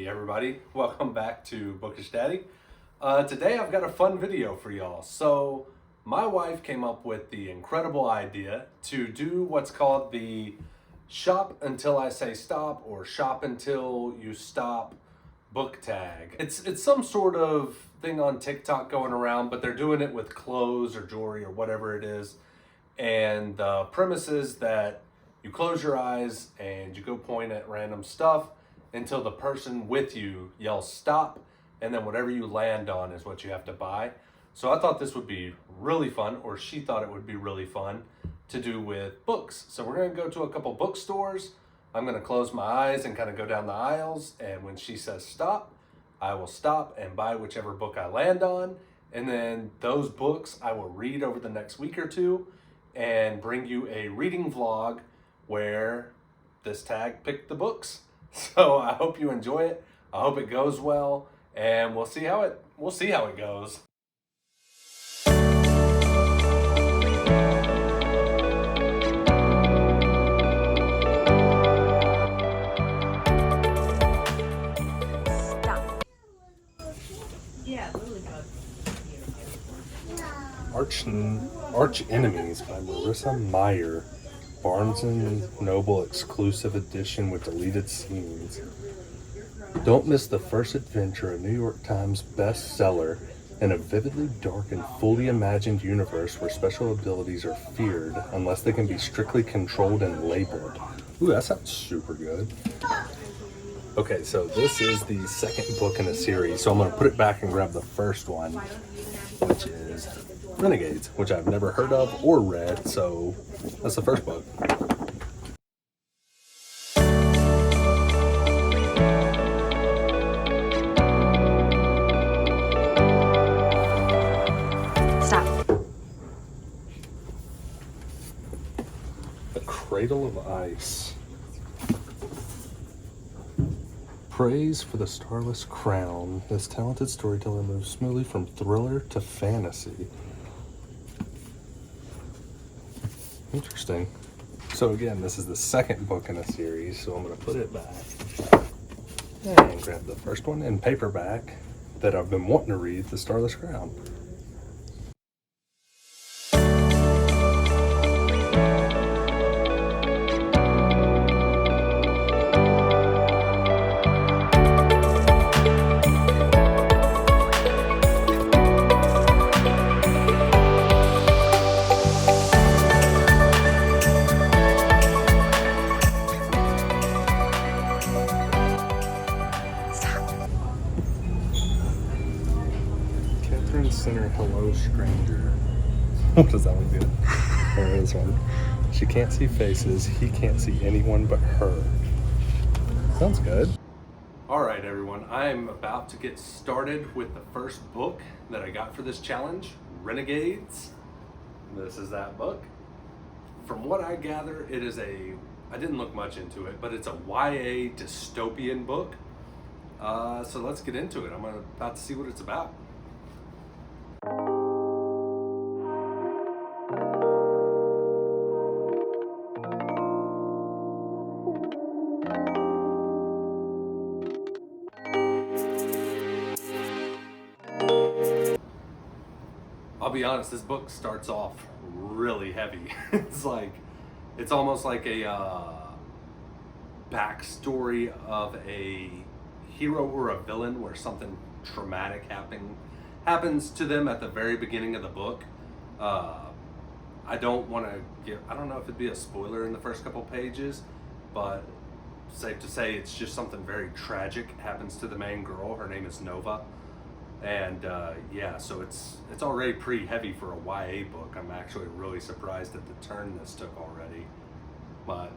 Hey everybody, welcome back to Bookish Daddy. Today I've got a fun video for y'all. So my wife came up with the incredible idea to do what's called the shop until I say stop or shop until you stop book tag. It's some sort of thing on TikTok going around, but they're doing it with clothes or jewelry or whatever it is. And the premise is that you close your eyes and you go point at random stuff until the person with you yells stop, and then whatever you land on is what you have to buy. So I thought this would be really fun, or she thought it would be really fun to do with books. So we're gonna go to a couple bookstores. I'm gonna close my eyes and kind of go down the aisles, and when she says stop, I will stop and buy whichever book I land on, and then those books I will read over the next week or two and bring you a reading vlog where this tag picked the books. So I hope you enjoy it. I hope it goes well, and we'll see how it goes. Stop. Yeah, really good. Arch Enemies by Marissa Meyer. Barnes & Noble exclusive edition with deleted scenes. Don't miss the first adventure, a New York Times bestseller, in a vividly dark and fully imagined universe where special abilities are feared unless they can be strictly controlled and labeled. Ooh, that sounds super good. Okay, so this is the second book in a series, so I'm going to put it back and grab the first one, which is Renegades, which I've never heard of or read, so that's the first book. Stop. The Cradle of Ice. Praise for the Starless Crown. This talented storyteller moves smoothly from thriller to fantasy. Interesting. So again, this is the second book in a series, so I'm going to put it back and grab the first one in paperback that I've been wanting to read, The Starless Crown. Center, Hello Stranger. What does that one do? There is one. She can't see faces. He can't see anyone but her. Sounds good. All right, everyone. I'm about to get started with the first book that I got for this challenge, Renegades. This is that book. From what I gather, it is I didn't look much into it, but it's a YA dystopian book. So let's get into it. I'm about to see what it's about. I'll be honest, this book starts off really heavy. It's almost like a backstory of a hero or a villain where something traumatic happens to them at the very beginning of the book. I don't know if it'd be a spoiler in the first couple pages, but safe to say it's just something very tragic happens to the main girl. Her name is Nova. And yeah, so it's already pretty heavy for a YA book. I'm actually really surprised at the turn this took already. But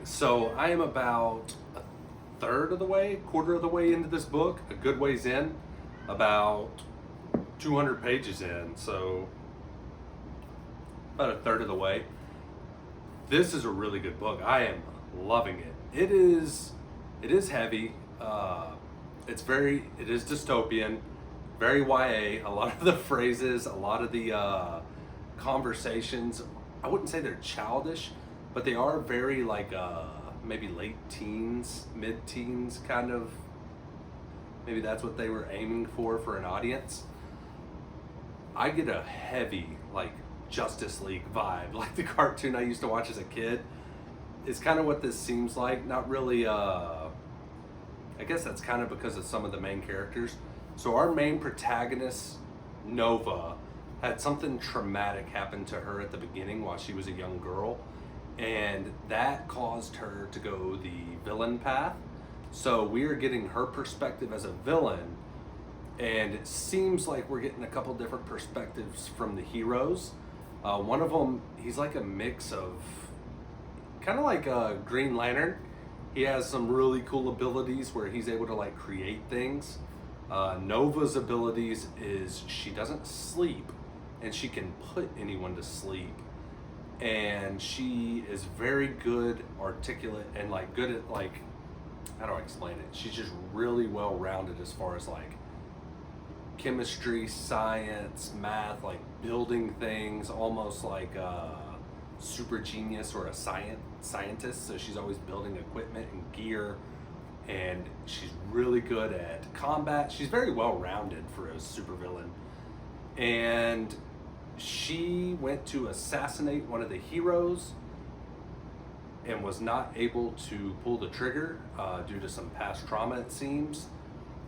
So I am about a third of the way, quarter of the way into this book, a good ways in, about 200 pages in, so about a third of the way. This is a really good book. I am loving it. It is heavy. It is dystopian, very YA. A lot of the phrases, a lot of the conversations, I wouldn't say they're childish, but they are very like maybe late teens, mid-teens kind of. Maybe that's what they were aiming for an audience. I get a heavy like Justice League vibe, like the cartoon I used to watch as a kid. Is kind of what this seems like. Not really, I guess that's kind of because of some of the main characters. So our main protagonist, Nova, had something traumatic happen to her at the beginning while she was a young girl. And that caused her to go the villain path. So we are getting her perspective as a villain. And it seems like we're getting a couple different perspectives from the heroes. One of them, he's like a mix of, kind of like a Green Lantern. He has some really cool abilities where he's able to like create things. Nova's abilities is she doesn't sleep and she can put anyone to sleep. And she is very good, articulate, and like good at like, how do I explain it? She's just really well rounded as far as like chemistry, science, math, like building things, almost like a super genius or a scientist. So she's always building equipment and gear, and she's really good at combat. She's very well rounded for a supervillain. And she went to assassinate one of the heroes and was not able to pull the trigger due to some past trauma, it seems.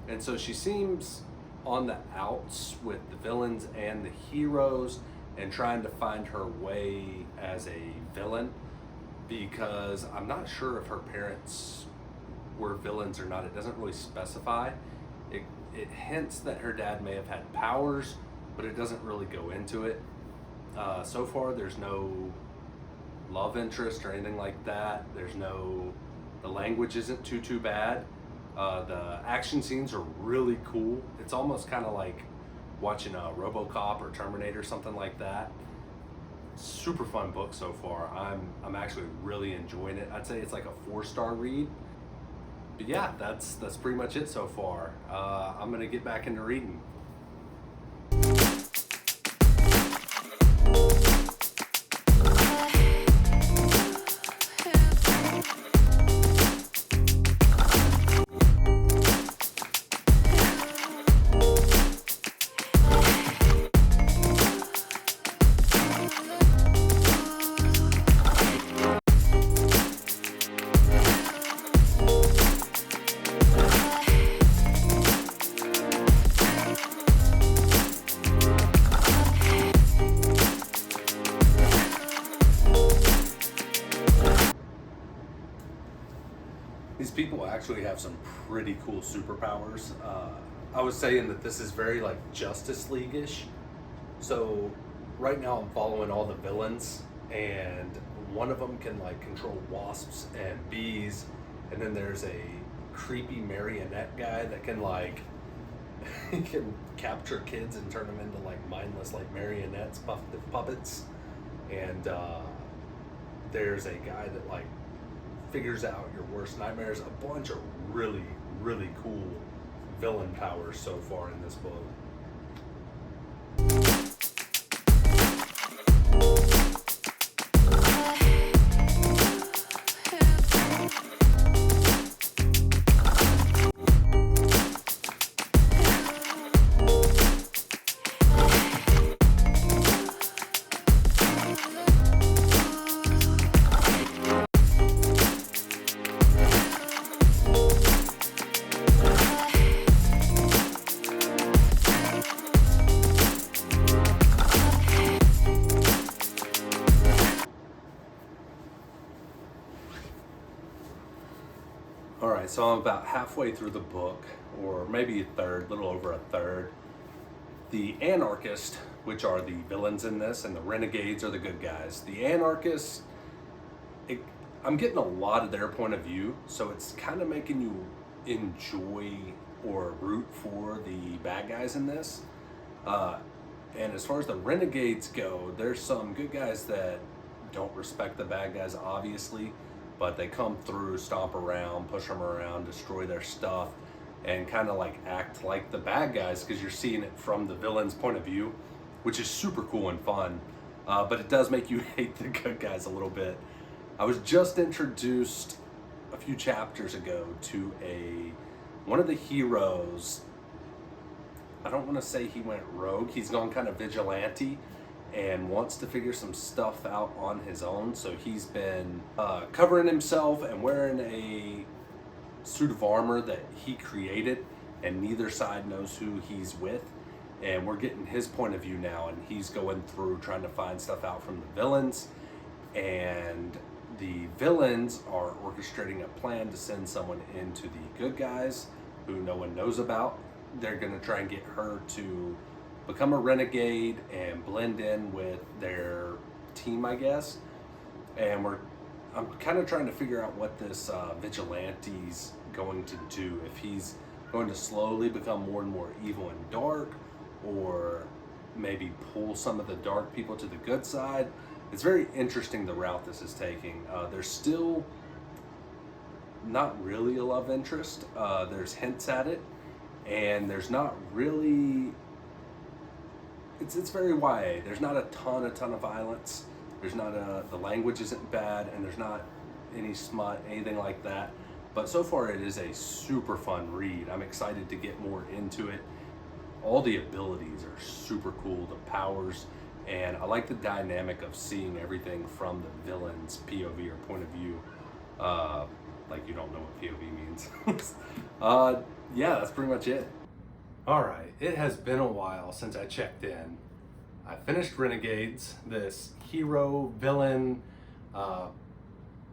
And so she seems on the outs with the villains and the heroes and trying to find her way as a villain, because I'm not sure if her parents were villains or not. It doesn't really specify. It hints that her dad may have had powers, but it doesn't really go into it. So far there's no love interest or anything like that. The language isn't too bad. The action scenes are really cool. It's almost kind of like watching a RoboCop or Terminator, something like that. Super fun book so far. I'm actually really enjoying it. I'd say it's like a 4-star read. But yeah, that's pretty much it so far. I'm gonna get back into reading. These people actually have some pretty cool superpowers. I was saying that this is very like Justice League-ish. So right now I'm following all the villains, and one of them can like control wasps and bees, and then there's a creepy marionette guy that can like he can capture kids and turn them into like mindless like marionettes, puppets. And there's a guy that like figures out your worst nightmares. A bunch of really, really cool villain powers so far in this book. Alright, so I'm about halfway through the book, or maybe a third, a little over a third. The anarchists, which are the villains in this, and the renegades are the good guys. The anarchists, I'm getting a lot of their point of view, so it's kind of making you enjoy or root for the bad guys in this. And as far as the renegades go, there's some good guys that don't respect the bad guys, obviously, but they come through, stomp around, push them around, destroy their stuff, and kind of like act like the bad guys because you're seeing it from the villain's point of view, which is super cool and fun. But it does make you hate the good guys a little bit. I was just introduced a few chapters ago to one of the heroes. I don't want to say he went rogue. He's gone kind of vigilante and wants to figure some stuff out on his own. So he's been covering himself and wearing a suit of armor that he created, and neither side knows who he's with. And we're getting his point of view now, and he's going through trying to find stuff out from the villains. And the villains are orchestrating a plan to send someone into the good guys who no one knows about. They're going to try and get her to become a renegade and blend in with their team, I guess. And I'm kind of trying to figure out what this vigilante's going to do. If he's going to slowly become more and more evil and dark, or maybe pull some of the dark people to the good side. It's very interesting the route this is taking. There's still not really a love interest. There's hints at it, and there's not really. It's very YA. There's not a ton of violence. There's not the language isn't bad, and there's not any smut, anything like that. But so far, it is a super fun read. I'm excited to get more into it. All the abilities are super cool. The powers. And I like the dynamic of seeing everything from the villain's POV or point of view. Like you don't know what POV means. Yeah, that's pretty much it. All right, it has been a while since I checked in. I finished Renegades, this hero, villain,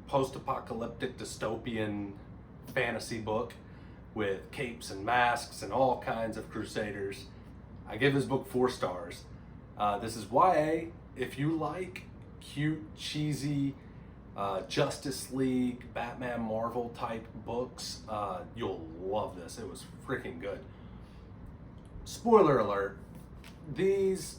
post-apocalyptic dystopian fantasy book with capes and masks and all kinds of crusaders. I gave this book 4 stars. This is YA. If you like cute, cheesy, Justice League, Batman, Marvel type books, you'll love this. It was freaking good. Spoiler alert, this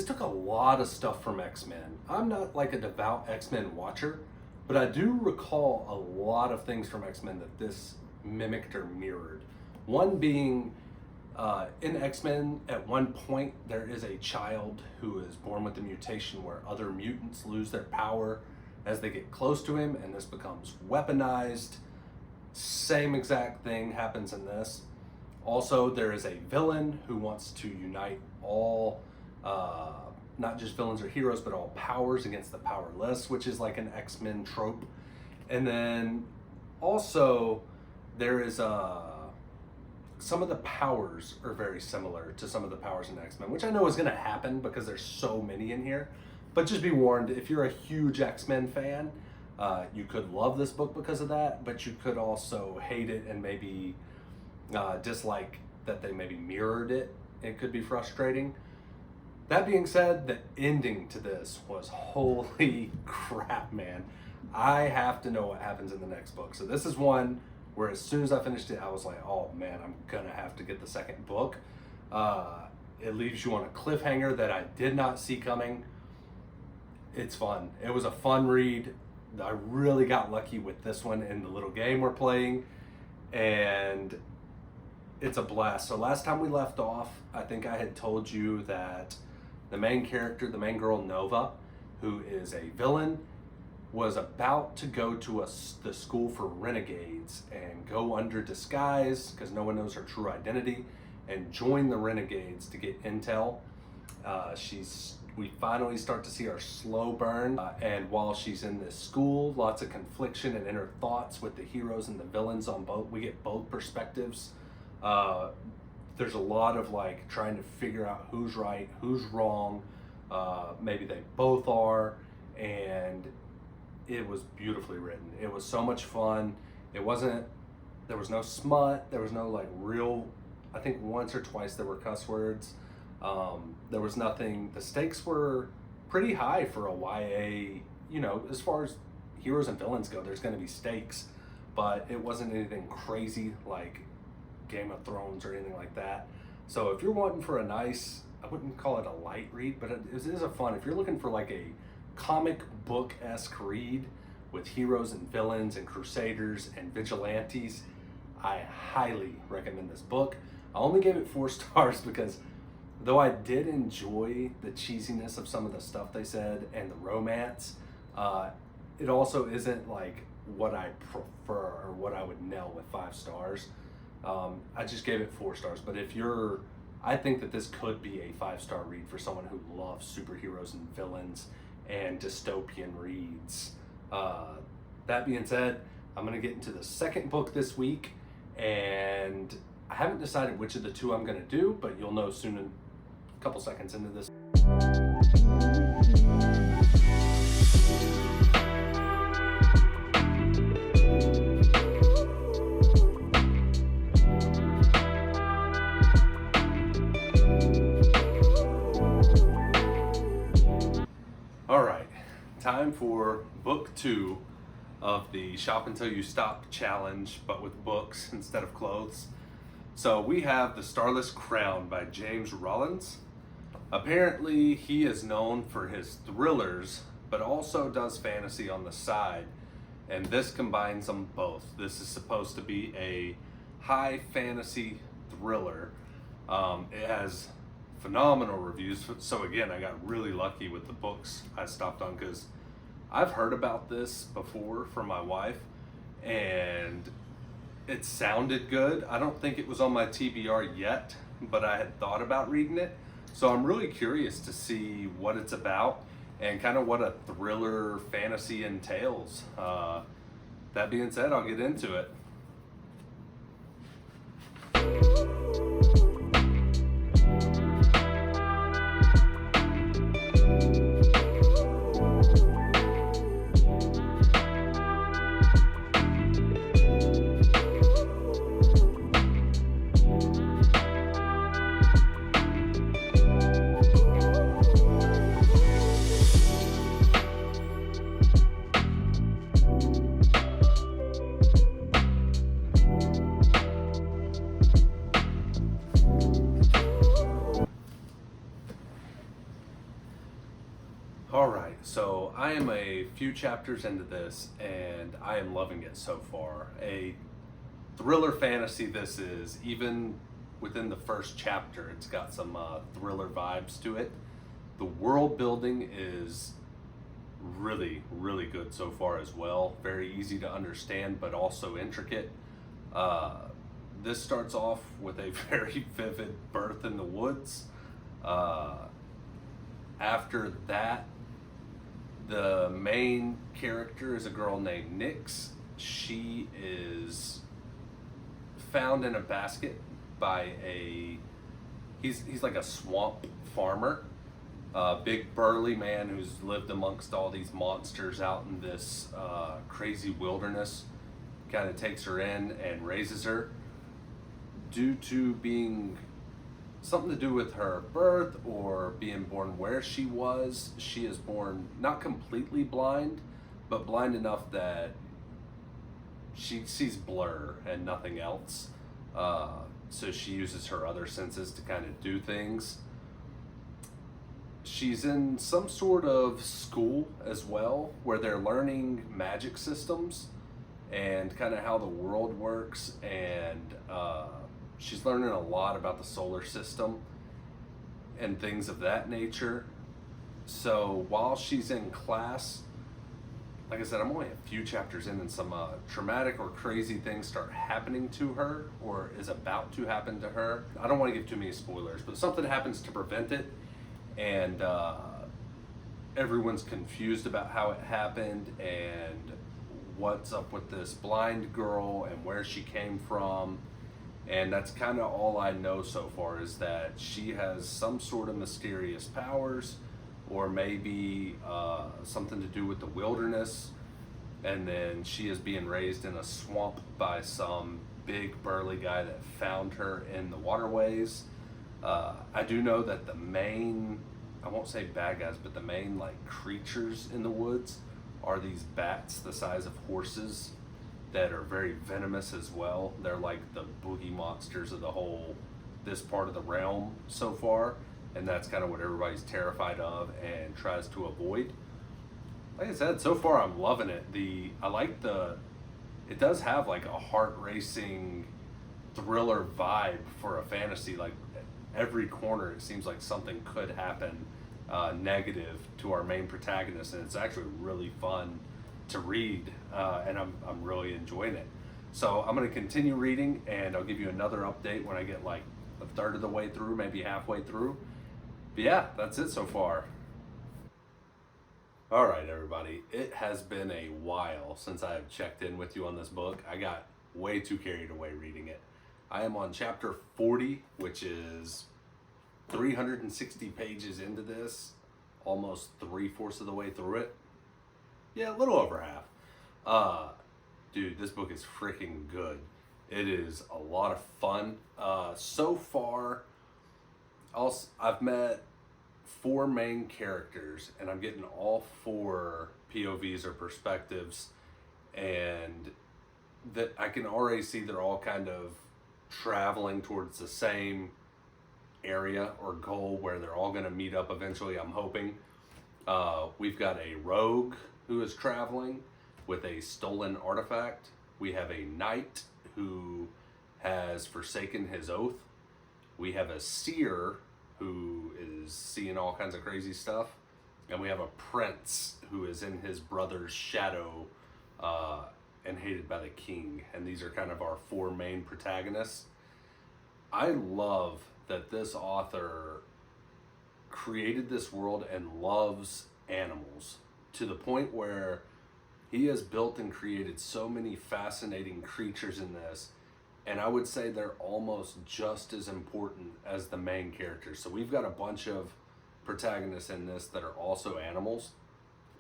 took a lot of stuff from X-Men. I'm not like a devout X-Men watcher, but I do recall a lot of things from X-Men that this mimicked or mirrored. One being, in X-Men, at one point, there is a child who is born with a mutation where other mutants lose their power as they get close to him, and this becomes weaponized. Same exact thing happens in this. Also, there is a villain who wants to unite all, not just villains or heroes, but all powers against the powerless, which is like an X-Men trope. And then also, there is some of the powers are very similar to some of the powers in X-Men, which I know is going to happen because there's so many in here. But just be warned, if you're a huge X-Men fan, you could love this book because of that, but you could also hate it and maybe dislike that they maybe mirrored it. It could be frustrating. That being said, the ending to this was holy crap, man. I have to know what happens in the next book. So this is one where as soon as I finished it, I was like, oh man, I'm gonna have to get the second book. It leaves you on a cliffhanger that I did not see coming. It's fun. It was a fun read. I really got lucky with this one in the little game we're playing, and it's a blast. So last time we left off, I think I had told you that the main character, the main girl Nova, who is a villain, was about to go to the school for renegades and go under disguise because no one knows her true identity and join the renegades to get intel. We finally start to see her slow burn, and while she's in this school, lots of confliction and inner thoughts with the heroes and the villains on both. We get both perspectives. There's a lot of like trying to figure out who's right, who's wrong. Maybe they both are, and it was beautifully written. It was so much fun. There was no smut. There was no like real, I think once or twice there were cuss words. There was nothing. The stakes were pretty high for a YA, as far as, heroes and villains go, there's going to be stakes, but it wasn't anything crazy like Game of Thrones or anything like that. So if you're wanting for a nice, I wouldn't call it a light read, but it is a fun, if you're looking for like a comic book-esque read with heroes and villains and crusaders and vigilantes, I highly recommend this book. I only gave it 4 stars because though I did enjoy the cheesiness of some of the stuff they said and the romance, it also isn't like what I prefer or what I would nail with 5 stars. I just gave it 4 stars, but I think that this could be a 5-star read for someone who loves superheroes and villains and dystopian reads. That being said, I'm gonna get into the second book this week, and I haven't decided which of the 2 I'm gonna do, but you'll know soon, in a couple seconds into this. All right, time for book 2 of the Shop Until You Stop challenge, but with books instead of clothes. So we have The Starless Crown by James Rollins. Apparently he is known for his thrillers, but also does fantasy on the side, and this combines them both. This is supposed to be a high fantasy thriller. It has phenomenal reviews, so again, I got really lucky with the books I stopped on, because I've heard about this before from my wife and it sounded good. I don't think it was on my TBR yet, but I had thought about reading it, so I'm really curious to see what it's about and kind of what a thriller fantasy entails. That being said, I'll get into it. Alright, so I am a few chapters into this and I am loving it so far. A thriller fantasy this is. Even within the first chapter, it's got some thriller vibes to it. The world building is really, really good so far as well. Very easy to understand, but also intricate. This starts off with a very vivid birth in the woods. After that, the main character is a girl named Nyx. She is found in a basket by he's like a swamp farmer, a big burly man who's lived amongst all these monsters out in this crazy wilderness. Kind of takes her in and raises her. Due to being something to do with her birth or being born where she is born not completely blind, but blind enough that she sees blur and nothing else. So she uses her other senses to kind of do things. She's in some sort of school as well where they're learning magic systems and kind of how the world works, and she's learning a lot about the solar system and things of that nature. So while she's in class, like I said, I'm only a few chapters in, and some traumatic or crazy things start happening to her or is about to happen to her. I don't want to give too many spoilers, but something happens to prevent it, and everyone's confused about how it happened and what's up with this blind girl and where she came from. And that's kind of all I know so far, is that she has some sort of mysterious powers, or maybe something to do with the wilderness. And then she is being raised in a swamp by some big burly guy that found her in the waterways. I do know that the main, I won't say bad guys, but the main like creatures in the woods are these bats the size of horses that are very venomous as well. They're like the boogie monsters of this part of the realm so far, and that's kind of what everybody's terrified of and tries to avoid. Like I said, so far I'm loving it. It does have like a heart racing thriller vibe for a fantasy. Like every corner it seems like something could happen negative to our main protagonist, and it's actually really fun to read, and I'm really enjoying it. So I'm going to continue reading, and I'll give you another update when I get like a third of the way through, maybe halfway through. But yeah, that's it so far. All right, everybody. It has been a while since I have checked in with you on this book. I got way too carried away reading it. I am on chapter 40, which is 360 pages into this, almost 3/4 of the way through it. Yeah, a little over half. Dude, this book is freaking good. It is a lot of fun. So far, I've met 4 main characters, and I'm getting all 4 POVs or perspectives, and that I can already see they're all kind of traveling towards the same area or goal where they're all going to meet up eventually, I'm hoping. We've got a rogue who is traveling with a stolen artifact. We have a knight who has forsaken his oath. We have a seer who is seeing all kinds of crazy stuff. And we have a prince who is in his brother's shadow and hated by the king. And these are kind of our 4 main protagonists. I love that this author created this world and loves animals to the point where he has built and created so many fascinating creatures in this, and I would say they're almost just as important as the main characters. So we've got a bunch of protagonists in this that are also animals.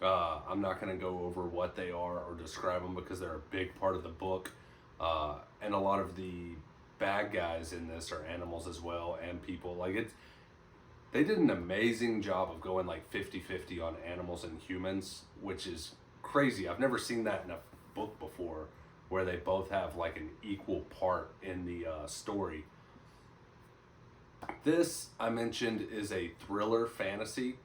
I'm not going to go over what they are or describe them because they're a big part of the book, and a lot of the bad guys in this are animals as well, and people. They did an amazing job of going like 50-50 on animals and humans, which is crazy. I've never seen that in a book before, where they both have like an equal part in the story. This, I mentioned, is a thriller fantasy.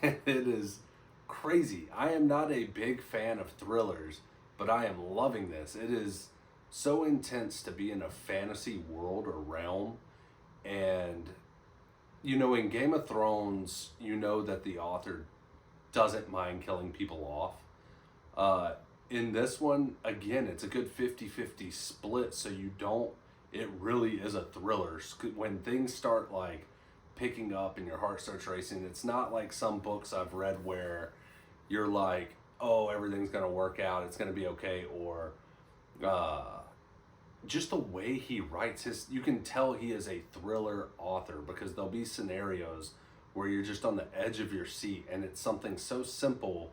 It is crazy. I am not a big fan of thrillers, but I am loving this. It is so intense to be in a fantasy world or realm. And, you know, in Game of Thrones, you know that the author doesn't mind killing people off. In this one, again, it's a good 50-50 split, so it really is a thriller. When things start like picking up and your heart starts racing, it's not like some books I've read where you're like, oh, everything's gonna work out, it's gonna be okay, or just the way he writes you can tell he is a thriller author, because there'll be scenarios where you're just on the edge of your seat, and it's something so simple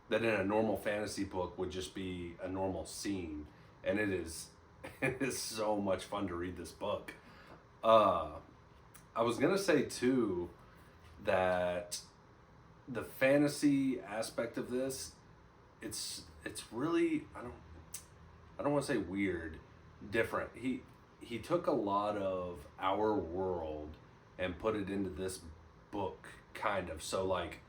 that in a normal fantasy book would just be a normal scene, and it is so much fun to read this book. I was gonna say too that the fantasy aspect of this, it's really, I don't want to say weird, different. He took a lot of our world and put it into this book, kind of. So like,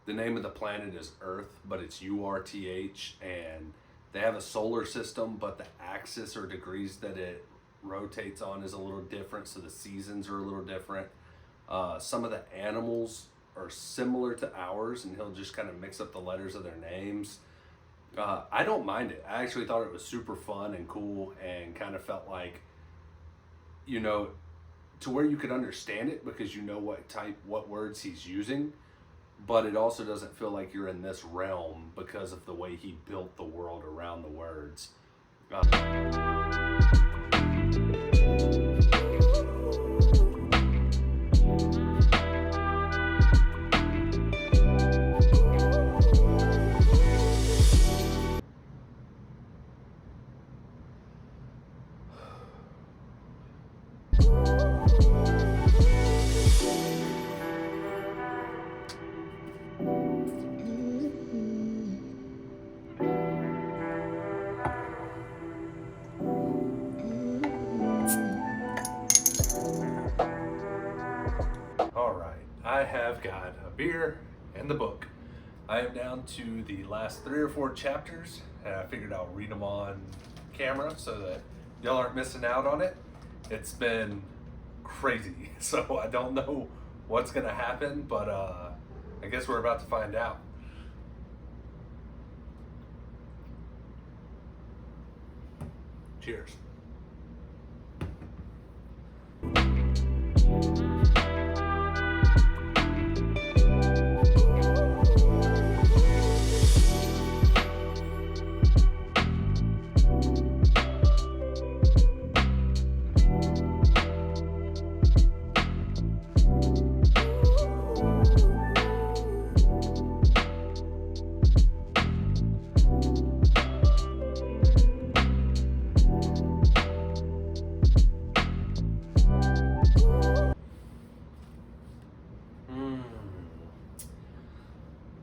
the name of the planet is Earth, but it's URTH, and they have a solar system, but the axis or degrees that it rotates on is a little different, so the seasons are a little different. Some of the animals are similar to ours, and he'll just kind of mix up the letters of their names. I don't mind it. I actually thought it was super fun and cool, and kind of felt like, you know, to where you could understand it because you know what words he's using, but it also doesn't feel like you're in this realm because of the way he built the world around the words. beer, and the book. I am down to the last 3 or 4 chapters, and I figured I'll read them on camera so that y'all aren't missing out on it. It's been crazy, so I don't know what's gonna happen, but I guess we're about to find out. Cheers.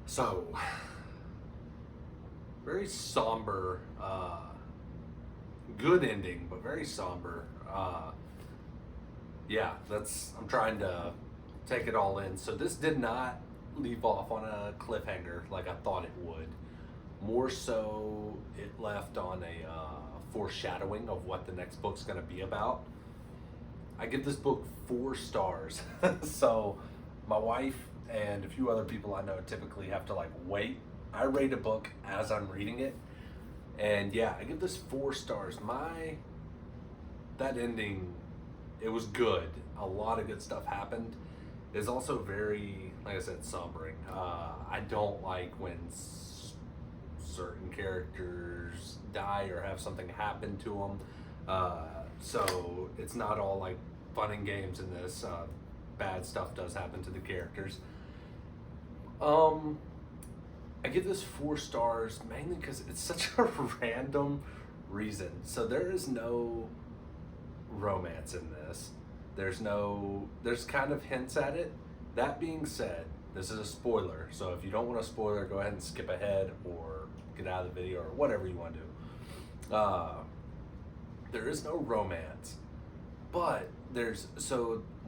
So, very somber, good ending, but very somber. Yeah, I'm trying to take it all in. So this did not leave off on a cliffhanger like I thought it would. More so, it left on a foreshadowing of what the next book's gonna be about. I give this book 4 stars. So my wife and a few other people I know typically have to wait. I rate a book as I'm reading it. And yeah, I give this 4 stars. That ending, it was good. A lot of good stuff happened. It's also very, like I said, sombering. I don't like when certain characters die or have something happen to them. So it's not all fun and games in this. Bad stuff does happen to the characters. I give this 4 stars mainly because it's such a random reason. So there is no romance in this. There's kind of hints at it. That being said, this is a spoiler. So if you don't want a spoiler, go ahead and skip ahead or get out of the video or whatever you want to do. There is no romance, but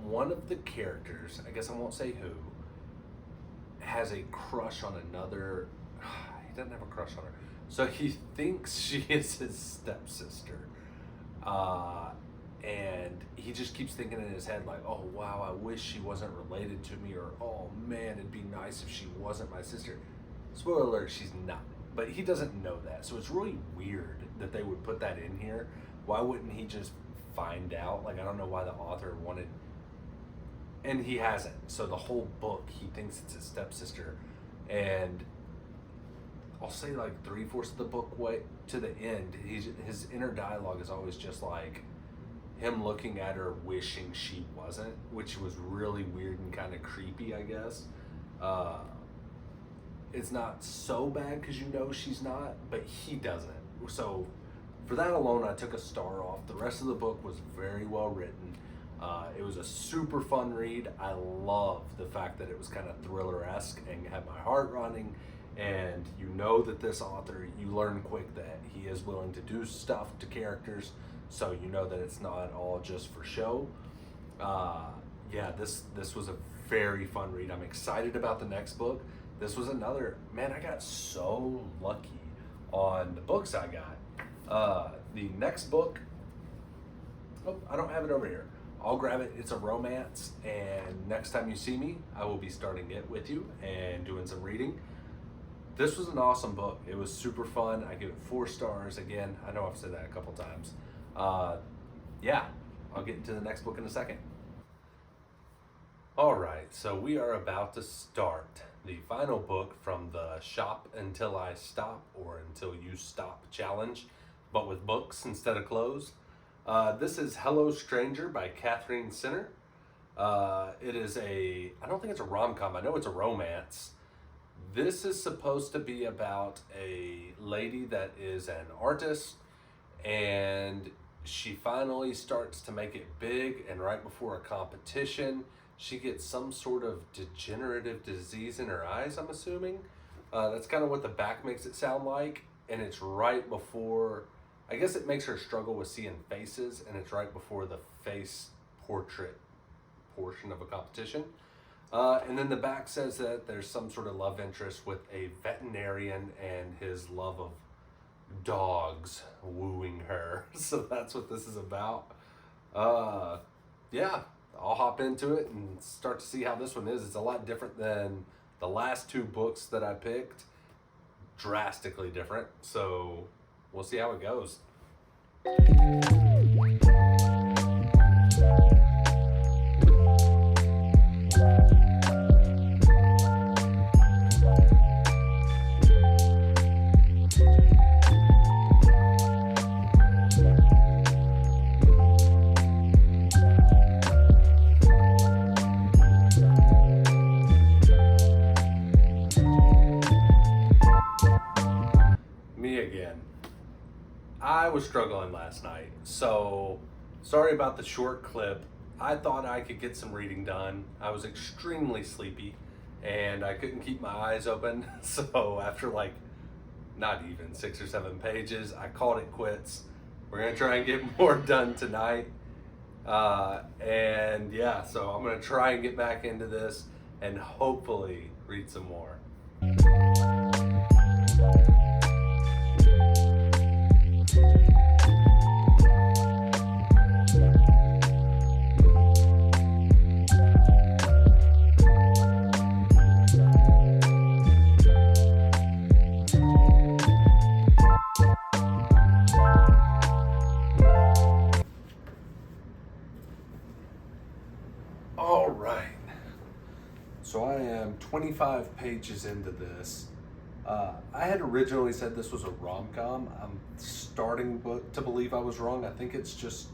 one of the characters, I guess I won't say who, has a crush on another. He doesn't have a crush on her, so he thinks she is his stepsister, and he just keeps thinking in his head oh wow, I wish she wasn't related to me, or oh man, it'd be nice if she wasn't my sister. Spoiler alert, she's not, but he doesn't know that, so it's really weird that they would put that in here. Why wouldn't he just find out? I don't know why the author wanted. And he hasn't. So the whole book, he thinks it's his stepsister. And I'll say 3/4 of the book way to the end, his inner dialogue is always just him looking at her wishing she wasn't, which was really weird and kind of creepy, I guess. It's not so bad because she's not, but he doesn't. So for that alone, I took a star off. The rest of the book was very well written. It was a super fun read. I love the fact that it was kind of thriller-esque and had my heart running. And that this author, you learn quick that he is willing to do stuff to characters. So that it's not all just for show. Yeah, this was a very fun read. I'm excited about the next book. This was another, man, I got so lucky on the books I got. The next book, I don't have it over here. I'll grab it. It's a romance, and next time you see me, I will be starting it with you and doing some reading. This was an awesome book. It was super fun. I give it 4 stars. Again, I know I've said that a couple times. Yeah, I'll get into the next book in a second. All right, so we are about to start the final book from the Shop Until I Stop or Until You Stop challenge, but with books instead of clothes. This is Hello Stranger by Catherine Sinner. It is I don't think it's a rom-com, I know it's a romance. This is supposed to be about a lady that is an artist, and she finally starts to make it big, and right before a competition, she gets some sort of degenerative disease in her eyes, I'm assuming. That's kind of what the back makes it sound like, and it's right before, I guess it makes her struggle with seeing faces, and it's right before the face portrait portion of a competition. And then the back says that there's some sort of love interest with a veterinarian and his love of dogs wooing her. So that's what this is about. Yeah, I'll hop into it and start to see how this one is. It's a lot different than the last two books that I picked. Drastically different. So we'll see how it goes. Me again. I was struggling last night, so sorry about the short clip. I thought I could get some reading done. I was extremely sleepy and I couldn't keep my eyes open. So after like not even 6 or 7 pages, I called it quits. We're gonna try and get more done tonight. And yeah, so I'm gonna try and get back into this and hopefully read some more. All right, so I am 25 pages into this. I had originally said this was a rom-com. I'm starting to believe I was wrong. I think it's just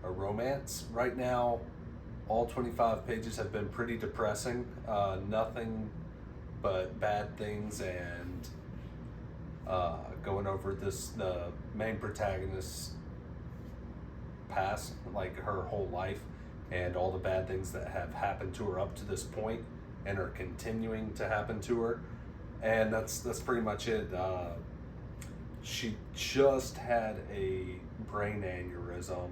a romance. Right now, all 25 pages have been pretty depressing. Nothing but bad things and going over the main protagonist's past, like her whole life, and all the bad things that have happened to her up to this point and are continuing to happen to her. And that's pretty much it. She just had a brain aneurysm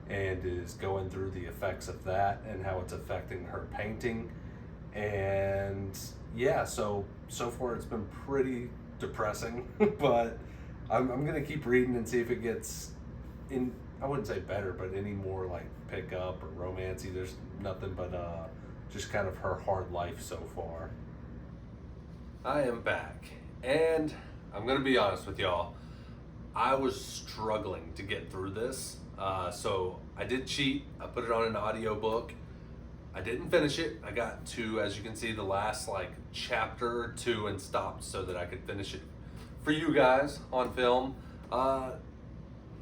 and is going through the effects of that and how it's affecting her painting. And yeah, so far it's been pretty depressing, but I'm gonna keep reading and see if it gets in, I wouldn't say better, but any more like pickup or romancy. There's nothing but just kind of her hard life so far. I am back, and I'm gonna be honest with y'all. I was struggling to get through this, so I did cheat. I put it on an audiobook. I didn't finish it. I got to, as you can see, the last like chapter or two and stopped so that I could finish it for you guys on film.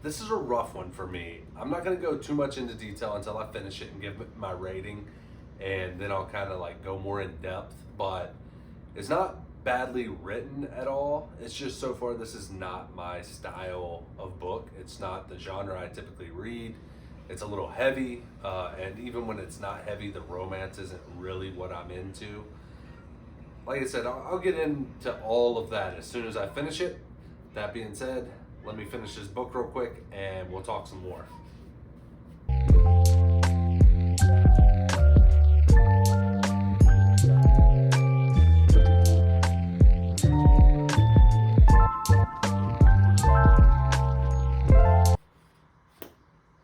This is a rough one for me. I'm not gonna go too much into detail until I finish it and give it my rating, and then I'll kind of like go more in depth, but it's not badly written at all. It's just so far this is not my style of book. It's not the genre I typically read. It's a little heavy, and even when it's not heavy, the romance isn't really what I'm into. Like I said, I'll get into all of that as soon as I finish it. That being said, let me finish this book real quick and we'll talk some more.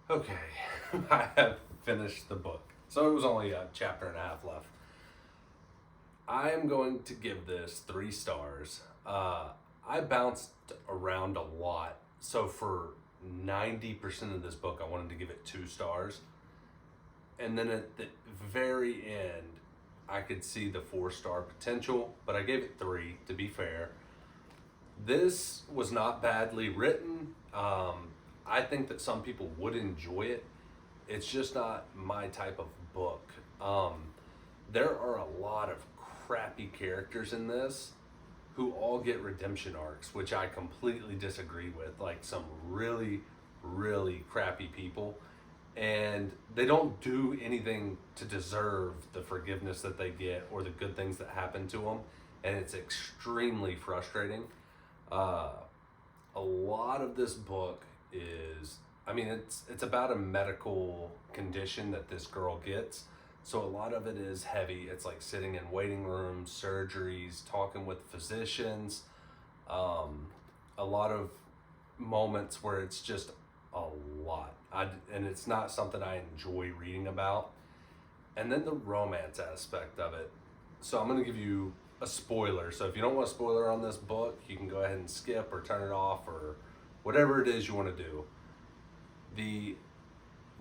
Okay, I have finished the book. So it was only a chapter and a half left. I am going to give this 3 stars. I bounced around a lot. So for 90% of this book, I wanted to give it 2 stars. And then at the very end, I could see the 4-star potential, but I gave it 3 to be fair. This was not badly written. I think that some people would enjoy it. It's just not my type of book. There are a lot of crappy characters in this who all get redemption arcs, which I completely disagree with. Like some really, really crappy people. And they don't do anything to deserve the forgiveness that they get or the good things that happen to them. And it's extremely frustrating. A lot of this book is, I mean, it's about a medical condition that this girl gets. So a lot of it is heavy. It's like sitting in waiting rooms, surgeries, talking with physicians, a lot of moments where it's just a lot. And it's not something I enjoy reading about. And then the romance aspect of it. So I'm going to give you a spoiler. So if you don't want a spoiler on this book, you can go ahead and skip or turn it off or whatever it is you want to do. The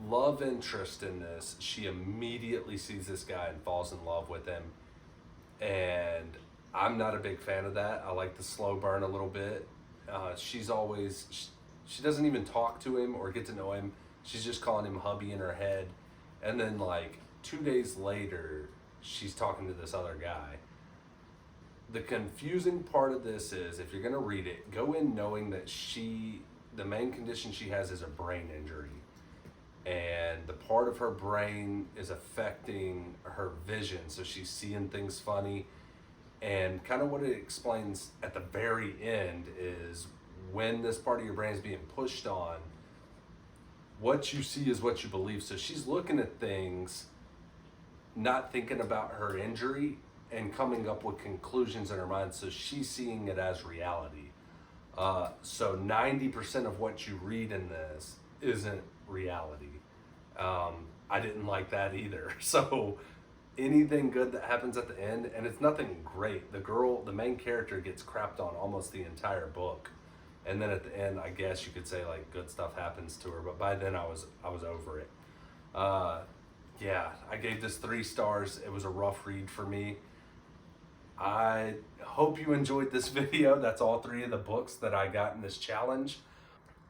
love interest in this, she immediately sees this guy and falls in love with him. And I'm not a big fan of that. I like the slow burn a little bit. She doesn't even talk to him or get to know him. She's just calling him hubby in her head. And then like 2 days later, she's talking to this other guy. The confusing part of this is, if you're going to read it, go in knowing that the main condition she has is a brain injury. And the part of her brain is affecting her vision. So she's seeing things funny. And kind of what it explains at the very end is, when this part of your brain is being pushed on, what you see is what you believe. So she's looking at things, not thinking about her injury, and coming up with conclusions in her mind. So she's seeing it as reality. So 90% of what you read in this isn't reality. I didn't like that either. So anything good that happens at the end, and it's nothing great. The main character gets crapped on almost the entire book. And then at the end, I guess you could say like good stuff happens to her. But by then I was over it. Yeah, I gave this 3 stars. It was a rough read for me. I hope you enjoyed this video. That's all 3 of the books that I got in this challenge.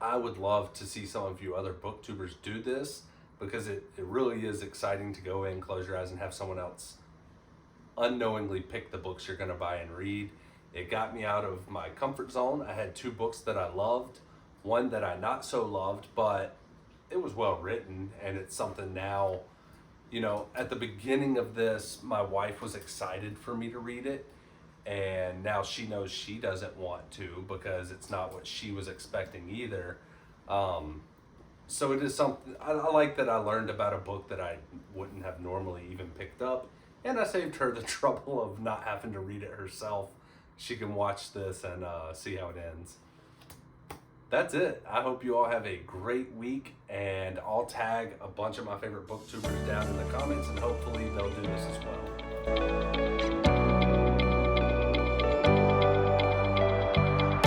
I would love to see some of you other booktubers do this, because it really is exciting to go in, close your eyes, and have someone else unknowingly pick the books you're going to buy and read. It got me out of my comfort zone. I had 2 books that I loved, one that I not so loved, but it was well written, and it's something now. You know, at the beginning of this, my wife was excited for me to read it, and now she knows she doesn't want to, because it's not what she was expecting either. So it is something, I like that I learned about a book that I wouldn't have normally even picked up, and I saved her the trouble of not having to read it herself. She can watch this and see how it ends. That's it. I hope you all have a great week, and I'll tag a bunch of my favorite booktubers down in the comments, and hopefully they'll do this as well.